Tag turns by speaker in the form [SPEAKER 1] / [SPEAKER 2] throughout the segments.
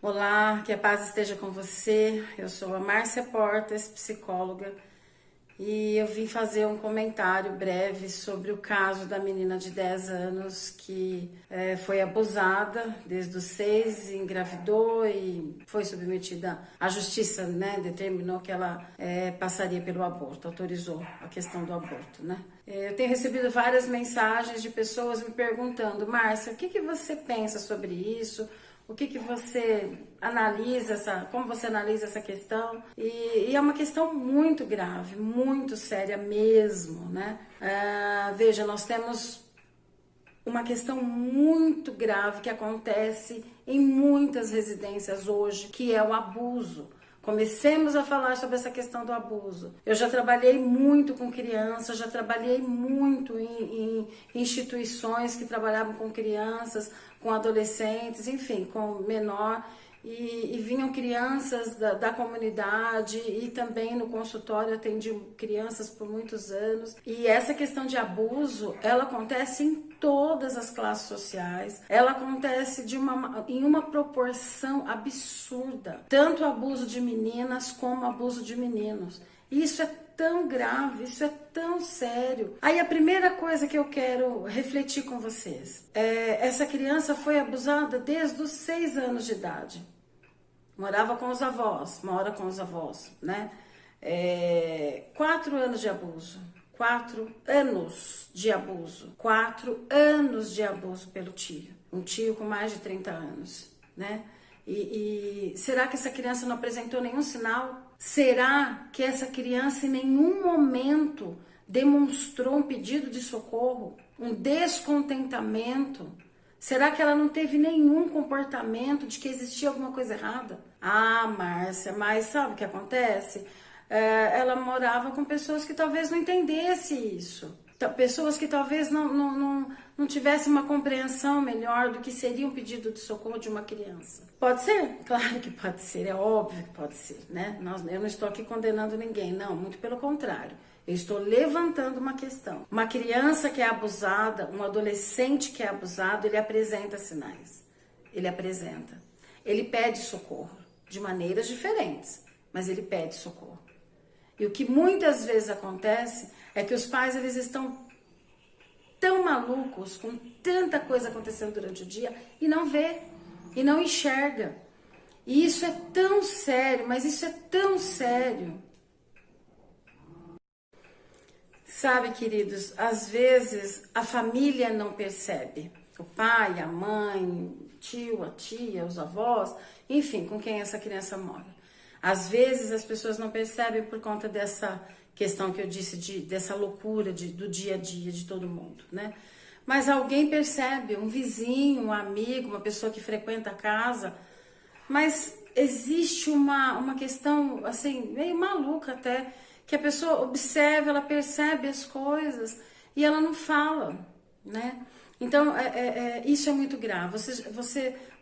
[SPEAKER 1] Olá, que a paz esteja com você. Eu sou a Márcia Portas, psicóloga, e eu vim fazer um comentário breve sobre o caso da menina de 10 anos que foi abusada desde os 6, engravidou e foi submetida à justiça, né? Determinou que ela passaria pelo aborto, autorizou a questão do aborto, né? Eu tenho recebido várias mensagens de pessoas me perguntando: Márcia, o que você pensa sobre isso? O que você analisa, como você analisa essa questão? E é uma questão muito grave, muito séria mesmo, né? Veja, nós temos uma questão muito grave que acontece em muitas residências hoje, que é o abuso. Comecemos a falar sobre essa questão do abuso. Eu já trabalhei muito com crianças, já trabalhei muito em instituições que trabalhavam com crianças, com adolescentes, enfim, com menor. E vinham crianças da comunidade e também no consultório atendi crianças por muitos anos. E essa questão de abuso, ela acontece em todas as classes sociais, ela acontece em uma proporção absurda, tanto abuso de meninas como abuso de meninos. Isso é tão grave, isso é tão sério. Aí a primeira coisa que eu quero refletir com vocês essa criança foi abusada desde os 6 anos de idade. Morava com os avós, mora com os avós, né? 4 anos de abuso. 4 anos de abuso. 4 anos de abuso pelo tio. Um tio com mais de 30 anos, né? E será que essa criança não apresentou nenhum sinal? Será que essa criança em nenhum momento demonstrou um pedido de socorro? Um descontentamento? Será que ela não teve nenhum comportamento de que existia alguma coisa errada? Ah, Márcia, mas sabe o que acontece? Ela morava com pessoas que talvez não entendessem isso. Pessoas que talvez não tivessem uma compreensão melhor do que seria um pedido de socorro de uma criança. Pode ser? Claro que pode ser, é óbvio que pode ser, né? Eu não estou aqui condenando ninguém, não, muito pelo contrário. Eu estou levantando uma questão. Uma criança que é abusada, um adolescente que é abusado, ele apresenta sinais. Ele apresenta. Ele pede socorro, de maneiras diferentes, mas ele pede socorro. E o que muitas vezes acontece é que os pais, eles estão tão malucos, com tanta coisa acontecendo durante o dia, e não vê, e não enxerga. E isso é tão sério, mas isso é tão sério. Sabe, queridos, às vezes a família não percebe. O pai, a mãe, o tio, a tia, os avós, enfim, com quem essa criança mora. Às vezes as pessoas não percebem por conta dessa questão que eu disse, dessa loucura do dia a dia de todo mundo, né? Mas alguém percebe, um vizinho, um amigo, uma pessoa que frequenta a casa, mas existe uma questão, assim, meio maluca até, que a pessoa observa, ela percebe as coisas e ela não fala, né? Então, isso é muito grave.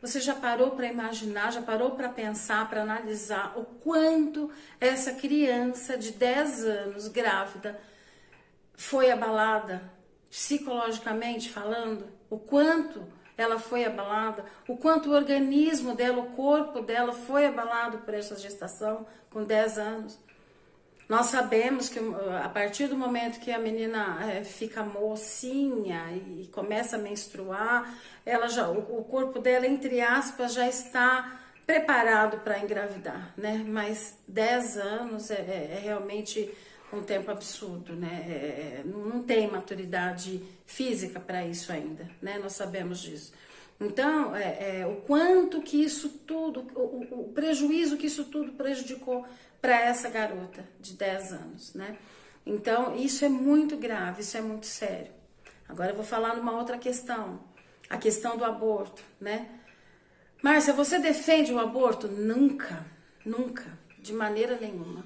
[SPEAKER 1] Você já parou para imaginar, já parou para pensar, para analisar o quanto essa criança de 10 anos, grávida, foi abalada, psicologicamente falando? O quanto ela foi abalada, o quanto o organismo dela, o corpo dela foi abalado por essa gestação com 10 anos. Nós sabemos que a partir do momento que a menina fica mocinha e começa a menstruar, o corpo dela, entre aspas, já está preparado para engravidar, né? Mas 10 anos é realmente um tempo absurdo, né? Não tem maturidade física para isso ainda, né? Nós sabemos disso. Então, o quanto que isso tudo, o prejuízo que isso tudo prejudicou para essa garota de 10 anos, né? Então, isso é muito grave, isso é muito sério. Agora eu vou falar numa outra questão, a questão do aborto, né? Márcia, você defende o aborto? Nunca, nunca, de maneira nenhuma.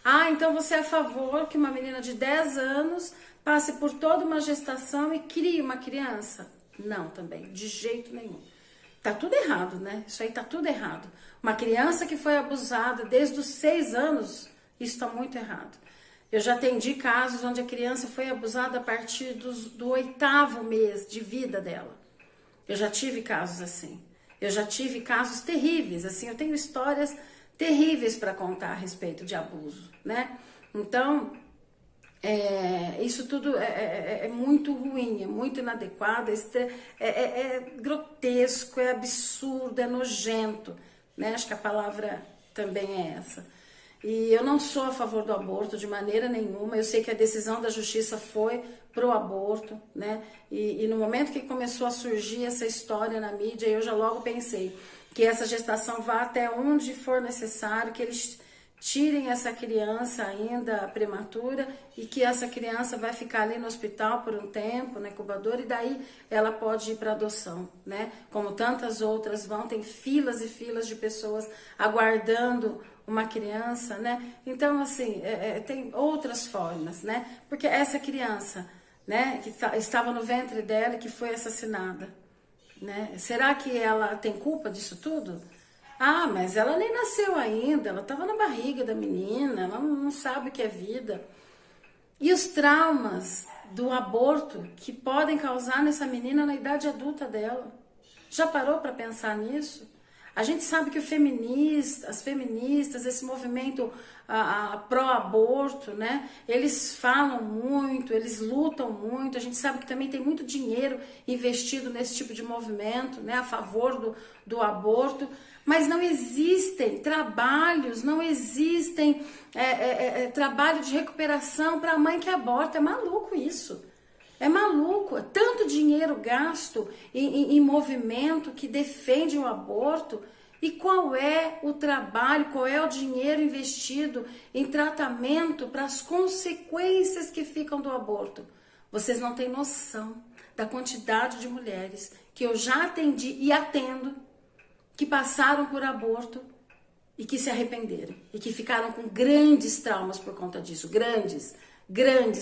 [SPEAKER 1] Ah, então você é a favor que uma menina de 10 anos passe por toda uma gestação e crie uma criança? Não, também, de jeito nenhum. Tá tudo errado, né? Isso aí tá tudo errado. Uma criança que foi abusada desde os 6 anos, isso tá muito errado. Eu já atendi casos onde a criança foi abusada a partir do 8º mês de vida dela. Eu já tive casos assim. Eu já tive casos terríveis, assim, eu tenho histórias terríveis para contar a respeito de abuso, né? Então, isso tudo é muito ruim, é muito inadequado, é grotesco, é absurdo, é nojento, né? Acho que a palavra também é essa. E eu não sou a favor do aborto de maneira nenhuma. Eu sei que a decisão da justiça foi pro aborto, né? E no momento que começou a surgir essa história na mídia, eu já logo pensei que essa gestação vá até onde for necessário, que eles tirem essa criança ainda prematura e que essa criança vai ficar ali no hospital por um tempo, na incubadora, e daí ela pode ir para adoção, né? Como tantas outras vão, tem filas e filas de pessoas aguardando uma criança, né? Então, assim, tem outras formas, né? Porque essa criança, né, que estava no ventre dela e que foi assassinada, né? Será que ela tem culpa disso tudo? Ah, mas ela nem nasceu ainda, ela estava na barriga da menina, ela não sabe o que é vida. E os traumas do aborto que podem causar nessa menina na idade adulta dela? Já parou para pensar nisso? A gente sabe que as feministas, esse movimento pró-aborto, né? Eles falam muito, eles lutam muito. A gente sabe que também tem muito dinheiro investido nesse tipo de movimento, né? A favor do aborto. Mas não existem trabalhos, não existem trabalho de recuperação para a mãe que aborta. É maluco isso. É maluco, é tanto dinheiro gasto em movimento que defende o aborto. E qual é o trabalho, qual é o dinheiro investido em tratamento para as consequências que ficam do aborto? Vocês não têm noção da quantidade de mulheres que eu já atendi e atendo, que passaram por aborto e que se arrependeram. E que ficaram com grandes traumas por conta disso, grandes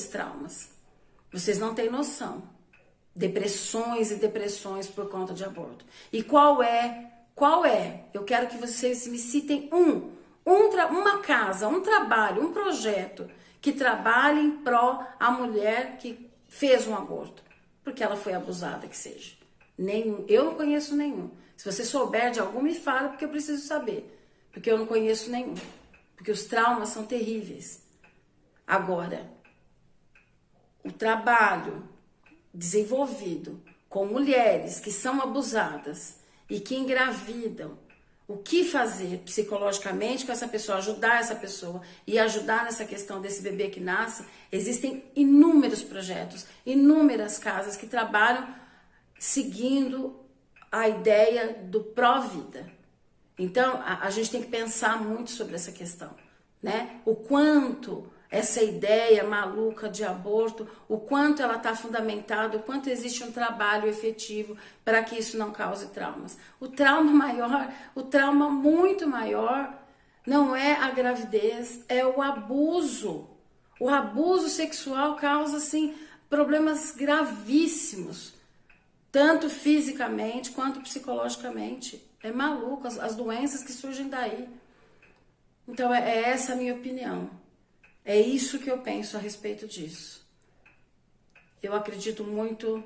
[SPEAKER 1] traumas. Vocês não têm noção. Depressões e depressões por conta de aborto. E qual é? Eu quero que vocês me citem uma casa, um trabalho, um projeto que trabalhe em pró a mulher que fez um aborto. Porque ela foi abusada, que seja. Nenhum. Eu não conheço nenhum. Se você souber de algum, me fala, porque eu preciso saber. Porque eu não conheço nenhum. Porque os traumas são terríveis. Agora, o trabalho desenvolvido com mulheres que são abusadas e que engravidam, o que fazer psicologicamente com essa pessoa, ajudar essa pessoa e ajudar nessa questão desse bebê que nasce, existem inúmeros projetos, inúmeras casas que trabalham seguindo a ideia do pró-vida. Então, a gente tem que pensar muito sobre essa questão, né? O quanto essa ideia maluca de aborto, o quanto ela está fundamentada, o quanto existe um trabalho efetivo para que isso não cause traumas. O trauma maior, o trauma muito maior, não é a gravidez, é o abuso. O abuso sexual causa, assim, problemas gravíssimos, tanto fisicamente quanto psicologicamente. É maluco as doenças que surgem daí. Então, é essa a minha opinião. É isso que eu penso a respeito disso. Eu acredito muito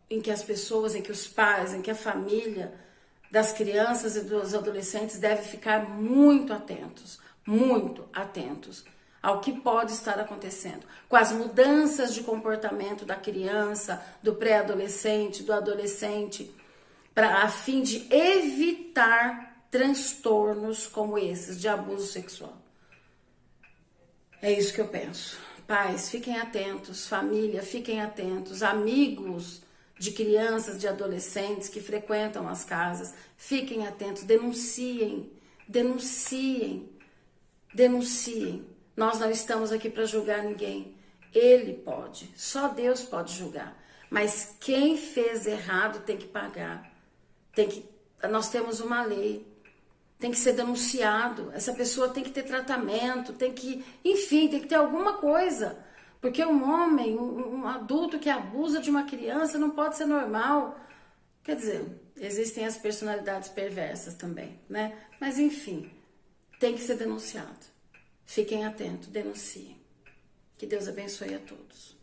[SPEAKER 1] em que as pessoas, em que os pais, em que a família das crianças e dos adolescentes devem ficar muito atentos ao que pode estar acontecendo, com as mudanças de comportamento da criança, do pré-adolescente, do adolescente, a fim de evitar transtornos como esses de abuso sexual. É isso que eu penso. Pais, fiquem atentos, família, fiquem atentos, amigos de crianças, de adolescentes que frequentam as casas, fiquem atentos, denunciem. Nós não estamos aqui para julgar ninguém. Ele pode, só Deus pode julgar. Mas quem fez errado tem que pagar. Nós temos uma lei. Tem que ser denunciado, essa pessoa tem que ter tratamento, tem que ter alguma coisa. Porque um homem, um adulto que abusa de uma criança não pode ser normal. Quer dizer, existem as personalidades perversas também, né? Mas enfim, tem que ser denunciado. Fiquem atentos, denunciem. Que Deus abençoe a todos.